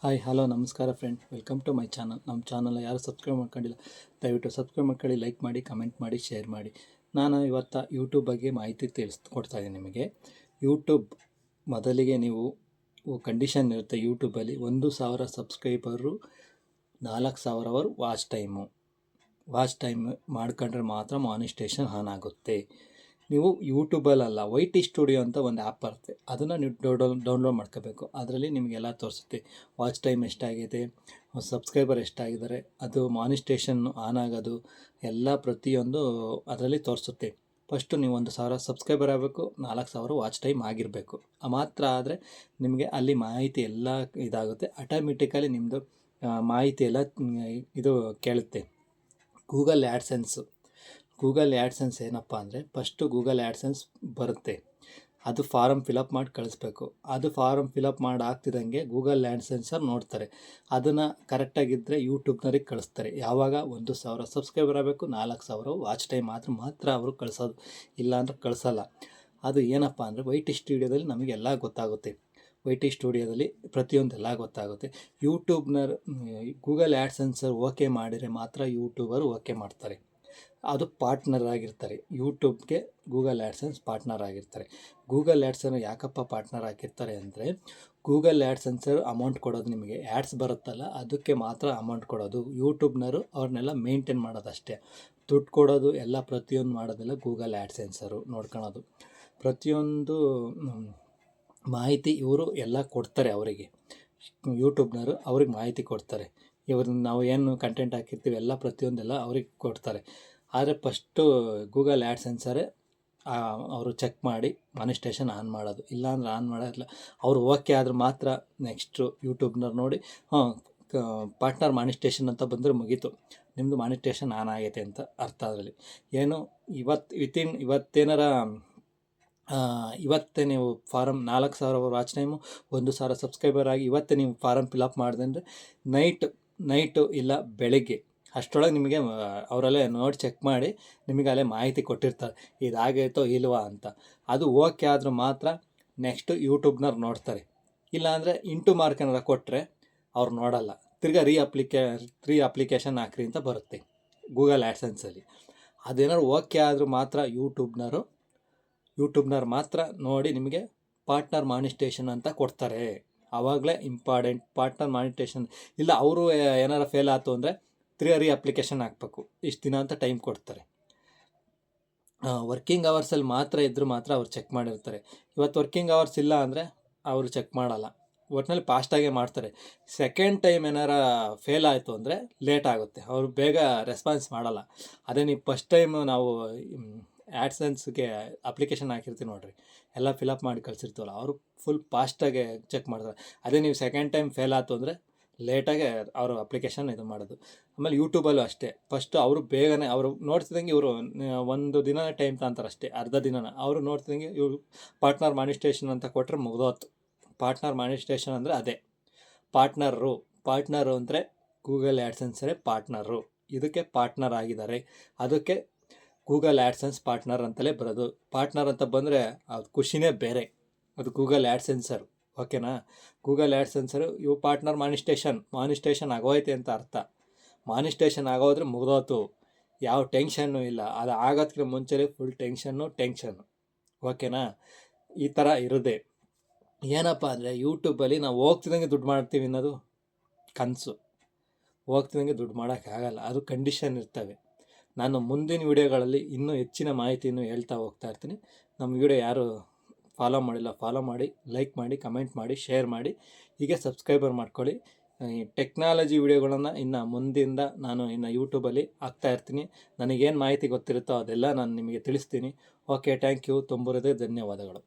Hi hello ನಮಸ್ಕಾರ friend, welcome to my channel. ನಮ್ಮ channel ಯಾರು ಸಬ್ಸ್ಕ್ರೈಬ್ ಮಾಡ್ಕೊಂಡಿಲ್ಲ ದಯವಿಟ್ಟು ಸಬ್ಸ್ಕ್ರೈಬ್ ಮಾಡ್ಕೊಳ್ಳಿ, ಲೈಕ್ ಮಾಡಿ, ಕಮೆಂಟ್ ಮಾಡಿ, ಶೇರ್ ಮಾಡಿ. ನಾನು ಇವತ್ತು ಯೂಟ್ಯೂಬ್ ಬಗ್ಗೆ ಮಾಹಿತಿ ಕೊಡ್ತಾಯಿದ್ದೀನಿ ನಿಮಗೆ. ಯೂಟ್ಯೂಬ್ ಮೊದಲಿಗೆ ನೀವು ಕಂಡೀಷನ್ ಇರುತ್ತೆ ಯೂಟ್ಯೂಬಲ್ಲಿ 1,000 ಸಬ್ಸ್ಕ್ರೈಬರು 4,000 ಅವರ್ ವಾಚ್ ಟೈಮ್ ಮಾಡ್ಕೊಂಡ್ರೆ ಮಾತ್ರ ಮಾನಿಟೈಸೇಷನ್ ಆನ್ ಆಗುತ್ತೆ. ನೀವು ಯೂಟ್ಯೂಬಲ್ಲ ವೈ.ಟಿ ಸ್ಟುಡಿಯೋ ಅಂತ ಒಂದು ಆ್ಯಪ್ ಬರುತ್ತೆ, ಅದನ್ನು ನೀವು ಡೌನ್ಲೋಡ್ ಮಾಡ್ಕೋಬೇಕು. ಅದರಲ್ಲಿ ನಿಮಗೆಲ್ಲ ತೋರಿಸುತ್ತೆ ವಾಚ್ ಟೈಮ್ ಎಷ್ಟಾಗಿದೆ, ಸಬ್ಸ್ಕ್ರೈಬರ್ ಎಷ್ಟಾಗಿದ್ದಾರೆ, ಅದು ಮಾನಿಟೈಸೇಷನ್ ಆನ್ ಆಗೋದು ಎಲ್ಲ ಪ್ರತಿಯೊಂದು ಅದರಲ್ಲಿ ತೋರಿಸುತ್ತೆ. ಫಸ್ಟು ನೀವು 1,000 ಸಬ್ಸ್ಕ್ರೈಬರ್ ಆಗಬೇಕು, 4,000 ವಾಚ್ ಟೈಮ್ ಆಗಿರಬೇಕು. ಮಾತ್ರ ಆದರೆ ನಿಮಗೆ ಅಲ್ಲಿ ಮಾಹಿತಿ ಎಲ್ಲ ಇದಾಗುತ್ತೆ. ಆಟೋಮೆಟಿಕಲಿ ನಿಮ್ಮದು ಮಾಹಿತಿ ಎಲ್ಲ ಇದು ಕೇಳುತ್ತೆ. ಗೂಗಲ್ ಆ್ಯಡ್ಸೆನ್ಸ್ ಏನಪ್ಪ ಅಂದರೆ, ಫಸ್ಟು ಗೂಗಲ್ ಆ್ಯಡ್ಸೆನ್ಸ್ ಬರುತ್ತೆ, ಅದು ಫಾರಮ್ ಫಿಲಪ್ ಮಾಡಿ ಕಳಿಸ್ಬೇಕು. ಅದು ಫಾರಮ್ ಫಿಲಪ್ ಮಾಡಿ ಆಗ್ತಿದ್ದಂಗೆ ಗೂಗಲ್ ಆ್ಯಡ್ಸೆನ್ಸರ್ ನೋಡ್ತಾರೆ, ಅದನ್ನು ಕರೆಕ್ಟಾಗಿದ್ದರೆ ಯೂಟ್ಯೂಬ್ನವ್ರಿಗೆ ಕಳಿಸ್ತಾರೆ. ಯಾವಾಗ 1,000 ಸಬ್ಸ್ಕ್ರೈಬರ್ ಆಗಬೇಕು, 4,000 ವಾಚ್ ಟೈಮ್ ಮಾತ್ರ ಅವರು ಕಳಿಸೋದು, ಇಲ್ಲಾಂದ್ರೆ ಕಳಿಸಲ್ಲ. ಅದು ಏನಪ್ಪ ಅಂದರೆ ವೈ.ಟಿ ಸ್ಟುಡಿಯೋದಲ್ಲಿ ನಮಗೆಲ್ಲ ಗೊತ್ತಾಗುತ್ತೆ. ವೈ.ಟಿ ಸ್ಟುಡಿಯೋದಲ್ಲಿ ಪ್ರತಿಯೊಂದೆಲ್ಲ ಗೊತ್ತಾಗುತ್ತೆ. ಗೂಗಲ್ ಆ್ಯಡ್ಸೆನ್ಸರ್ ಓಕೆ ಮಾಡಿದರೆ ಮಾತ್ರ ಯೂಟ್ಯೂಬರು ಓಕೆ ಮಾಡ್ತಾರೆ. ಅದು ಪಾರ್ಟ್ನರ್ ಆಗಿರ್ತಾರೆ, ಯೂಟ್ಯೂಬ್ಗೆ ಗೂಗಲ್ ಆ್ಯಡ್ಸೆನ್ಸ್ ಪಾರ್ಟ್ನರ್ ಆಗಿರ್ತಾರೆ. ಗೂಗಲ್ ಆ್ಯಡ್ಸನ್ನು ಯಾಕಪ್ಪ ಪಾರ್ಟ್ನರ್ ಆಗಿರ್ತಾರೆ ಅಂದರೆ, ಗೂಗಲ್ ಆ್ಯಡ್ಸೆನ್ಸರ್ ಅಮೌಂಟ್ ಕೊಡೋದು, ನಿಮಗೆ ಆ್ಯಡ್ಸ್ ಬರುತ್ತಲ್ಲ ಅದಕ್ಕೆ ಮಾತ್ರ ಅಮೌಂಟ್ ಕೊಡೋದು. ಯೂಟ್ಯೂಬ್ನವರು ಅವ್ರನ್ನೆಲ್ಲ ಮೇಂಟೈನ್ ಮಾಡೋದಷ್ಟೇ, ದುಡ್ಡು ಕೊಡೋದು ಎಲ್ಲ ಪ್ರತಿಯೊಂದು ಮಾಡೋದೆಲ್ಲ ಗೂಗಲ್ ಆ್ಯಡ್ಸೆನ್ಸರು ನೋಡ್ಕೊಳೋದು. ಪ್ರತಿಯೊಂದು ಮಾಹಿತಿ ಇವರು ಎಲ್ಲ ಕೊಡ್ತಾರೆ ಅವರಿಗೆ, ಯೂಟ್ಯೂಬ್ನವರು ಅವ್ರಿಗೆ ಮಾಹಿತಿ ಕೊಡ್ತಾರೆ. ಇವ್ರನ್ನ ನಾವು ಏನು ಕಂಟೆಂಟ್ ಹಾಕಿರ್ತೀವಿ ಎಲ್ಲ ಪ್ರತಿಯೊಂದೆಲ್ಲ ಅವ್ರಿಗೆ ಕೊಡ್ತಾರೆ. ಆದರೆ ಫಸ್ಟು ಗೂಗಲ್ ಆ್ಯಡ್ಸೆನ್ಸರೇ ಅವರು ಚೆಕ್ ಮಾಡಿ ಮಾನಿಟೈಸೇಷನ್ ಆನ್ ಮಾಡೋದು, ಇಲ್ಲಾಂದ್ರೆ ಆನ್ ಮಾಡೋದಿಲ್ಲ. ಅವರು ಓಕೆ ಆದ್ರೆ ಮಾತ್ರ ನೆಕ್ಸ್ಟು ಯೂಟ್ಯೂಬ್ನವ್ರು ನೋಡಿ ಪಾರ್ಟ್ನರ್ ಮಾನಿಟೈಸೇಷನ್ ಅಂತ ಬಂದರೆ ಮುಗೀತು, ನಿಮ್ಮದು ಮಾನಿಟೈಸೇಷನ್ ಆನ್ ಆಗೈತೆ ಅಂತ ಅರ್ಥ. ಅದರಲ್ಲಿ ಏನು ಇವತ್ತೇ ನೀವು ಫಾರಮ್ 4,000 ವಾಚ್ ಟೈಮು 1,000 ಸಬ್ಸ್ಕ್ರೈಬರ್ ಆಗಿ ಇವತ್ತೇ ನೀವು ಫಾರಮ್ ಫಿಲಪ್ ಮಾಡಿದೆ ಅಂದರೆ ನೈಟು ಇಲ್ಲ ಬೆಳಗ್ಗೆ ಅಷ್ಟರೊಳಗೆ ನಿಮಗೆ ಅವರಲ್ಲೇ ನೋಡಿ ಚೆಕ್ ಮಾಡಿ ನಿಮಗೆ ಅಲ್ಲೇ ಮಾಹಿತಿ ಕೊಟ್ಟಿರ್ತಾರೆ, ಇದಾಗೈತೋ ಇಲ್ವಾ ಅಂತ. ಅದು ಓಕೆ ಆದರೂ ಮಾತ್ರ ನೆಕ್ಸ್ಟು ಯೂಟ್ಯೂಬ್ನವ್ರು ನೋಡ್ತಾರೆ. ಇಲ್ಲಾಂದರೆ ಇಂಟು ಮಾರ್ಕ್ ಏನಾರು ಕೊಟ್ಟರೆ ಅವ್ರು ನೋಡಲ್ಲ. ತಿರ್ಗಾ ರೀ ಅಪ್ಲಿಕೇಶನ್ ಹಾಕ್ರಿ ಅಂತ ಬರುತ್ತೆ ಗೂಗಲ್ ಆ್ಯಡ್ಸೆನ್ಸಲ್ಲಿ. ಅದೇನಾದ್ರು ಓಕೆ ಆದರೂ ಮಾತ್ರ ಯೂಟ್ಯೂಬ್ನವ್ರು ಮಾತ್ರ ನೋಡಿ ನಿಮಗೆ ಪಾರ್ಟ್ನರ್ ಮಾನಿಟೈಸೇಷನ್ ಅಂತ ಕೊಡ್ತಾರೆ. ಆವಾಗಲೇ ಇಂಪಾರ್ಟೆಂಟ್ ಪಾರ್ಟ್ನರ್ ಮಾನಿಟೈಸೇಷನ್. ಇಲ್ಲ ಅವರು ಏನಾರು ಫೇಲ್ ಆಯ್ತು ಅಂದರೆ ರೀ ಅಪ್ಲಿಕೇಶನ್ ಹಾಕಬೇಕು, ಇಷ್ಟು ದಿನ ಅಂತ ಟೈಮ್ ಕೊಡ್ತಾರೆ. ವರ್ಕಿಂಗ್ ಅವರ್ಸಲ್ಲಿ ಮಾತ್ರ ಇದ್ದರೂ ಮಾತ್ರ ಅವ್ರು ಚೆಕ್ ಮಾಡಿರ್ತಾರೆ. ಇವತ್ತು ವರ್ಕಿಂಗ್ ಅವರ್ಸ್ ಇಲ್ಲ ಅಂದರೆ ಅವರು ಚೆಕ್ ಮಾಡಲ್ಲ, ಒಟ್ಟಿನಲ್ಲಿ ಫಾಸ್ಟಾಗೇ ಮಾಡ್ತಾರೆ. ಸೆಕೆಂಡ್ ಟೈಮ್ ಏನಾರ ಫೇಲ್ ಆಯಿತು ಅಂದರೆ ಲೇಟ್ ಆಗುತ್ತೆ, ಅವರು ಬೇಗ ರೆಸ್ಪಾನ್ಸ್ ಮಾಡಲ್ಲ. ಅದೇ ನೀವು ಫಸ್ಟ್ ಟೈಮ್ ನಾವು ಆ್ಯಡ್ಸೆನ್ಸ್ಗೆ ಅಪ್ಲಿಕೇಶನ್ ಹಾಕಿರ್ತೀವಿ ನೋಡಿರಿ, ಎಲ್ಲ ಫಿಲಪ್ ಮಾಡಿ ಕಳಿಸಿರ್ತೀವಲ್ಲ, ಅವರು ಫುಲ್ ಫಾಸ್ಟಾಗೆ ಚೆಕ್ ಮಾಡ್ತಾರೆ. ಅದೇ ನೀವು ಸೆಕೆಂಡ್ ಟೈಮ್ ಫೇಲ್ ಆಯ್ತು ಅಂದರೆ ಲೇಟಾಗೆ ಅವರು ಅಪ್ಲಿಕೇಶನ್ ಇದು ಮಾಡೋದು. ಆಮೇಲೆ ಯೂಟ್ಯೂಬಲ್ಲೂ ಅಷ್ಟೇ, ಫಸ್ಟು ಅವರು ಬೇಗನೆ ಅವರು ನೋಡ್ತಿದ್ದಂಗೆ ಇವರು ಒಂದು ದಿನನೇ ಟೈಮ್ ತಗೊಂತಾರೆ ಅಷ್ಟೇ, ಅರ್ಧ ದಿನನ. ಅವರು ನೋಡ್ತಿದ್ದಂಗೆ ಇವರು ಪಾರ್ಟ್ನರ್ ಮಾನಿಟೈಸೇಷನ್ ಅಂತ ಕೊಟ್ಟರೆ ಮುಗ್ದೋತು. ಪಾರ್ಟ್ನರ್ ಮಾನಿಟೈಸೇಷನ್ ಅಂದರೆ ಅದೇ ಪಾರ್ಟ್ನರು ಅಂದರೆ ಗೂಗಲ್ ಆ್ಯಡ್ಸೆನ್ಸರೇ ಪಾರ್ಟ್ನರು, ಇದಕ್ಕೆ ಪಾರ್ಟ್ನರ್ ಆಗಿದ್ದಾರೆ. ಅದಕ್ಕೆ ಗೂಗಲ್ ಆ್ಯಡ್ಸೆನ್ಸ್ ಪಾರ್ಟ್ನರ್ ಅಂತಲೇ ಬರೋದು. ಪಾರ್ಟ್ನರ್ ಅಂತ ಬಂದರೆ ಅದು ಖುಷಿನೇ ಬೇರೆ, ಅದು ಗೂಗಲ್ ಆ್ಯಡ್ಸೆನ್ಸರು. ಓಕೆನಾ? ಗೂಗಲ್ ಆ್ಯಡ್ಸೆನ್ಸರು ಇವು ಪಾರ್ಟ್ನರ್ ಮಾನಿಟೈಸೇಷನ್ ಆಗೋಯ್ತೆ ಅಂತ ಅರ್ಥ. ಮಾನಿಟೈಸೇಷನ್ ಆಗೋದ್ರೆ ಮುಗ್ದೋತು, ಯಾವ ಟೆನ್ಷನ್ನು ಇಲ್ಲ. ಅದು ಆಗೋದಕ್ಕೆ ಮುಂಚೆನೇ ಫುಲ್ ಟೆನ್ಷನ್ನು. ಓಕೆನಾ? ಈ ಥರ ಇರೋದೆ. ಏನಪ್ಪ ಅಂದರೆ ಯೂಟ್ಯೂಬಲ್ಲಿ ನಾವು ಹೋಗ್ತಿದ್ದಂಗೆ ದುಡ್ಡು ಮಾಡ್ತೀವಿ ಅನ್ನೋದು ಕನಸು. ಹೋಗ್ತಿದ್ದಂಗೆ ದುಡ್ಡು ಮಾಡೋಕ್ಕಾಗಲ್ಲ, ಅದು ಕಂಡೀಷನ್ ಇರ್ತವೆ. ನಾನು ಮುಂದಿನ ವೀಡಿಯೋಗಳಲ್ಲಿ ಇನ್ನೂ ಹೆಚ್ಚಿನ ಮಾಹಿತಿಯನ್ನು ಹೇಳ್ತಾ ಹೋಗ್ತಾ ಇರ್ತೀನಿ. ನಮ್ಮ ವೀಡಿಯೋ ಯಾರು ಫಾಲೋ ಮಾಡಿಲ್ಲ ಫಾಲೋ ಮಾಡಿ, ಲೈಕ್ ಮಾಡಿ, ಕಮೆಂಟ್ ಮಾಡಿ, ಶೇರ್ ಮಾಡಿ, ಹೀಗೆ ಸಬ್ಸ್ಕ್ರೈಬರ್ ಮಾಡ್ಕೊಳ್ಳಿ. ಈ ಟೆಕ್ನಾಲಜಿ ವೀಡಿಯೋಗಳನ್ನು ಮುಂದಿಂದ ನಾನು ಯೂಟ್ಯೂಬಲ್ಲಿ ಹಾಕ್ತಾ ಇರ್ತೀನಿ. ನನಗೇನು ಮಾಹಿತಿ ಗೊತ್ತಿರುತ್ತೋ ಅದೆಲ್ಲ ನಾನು ನಿಮಗೆ ತಿಳಿಸ್ತೀನಿ. ಓಕೆ, ಥ್ಯಾಂಕ್ ಯು, ತುಂಬ ಧನ್ಯವಾದಗಳು.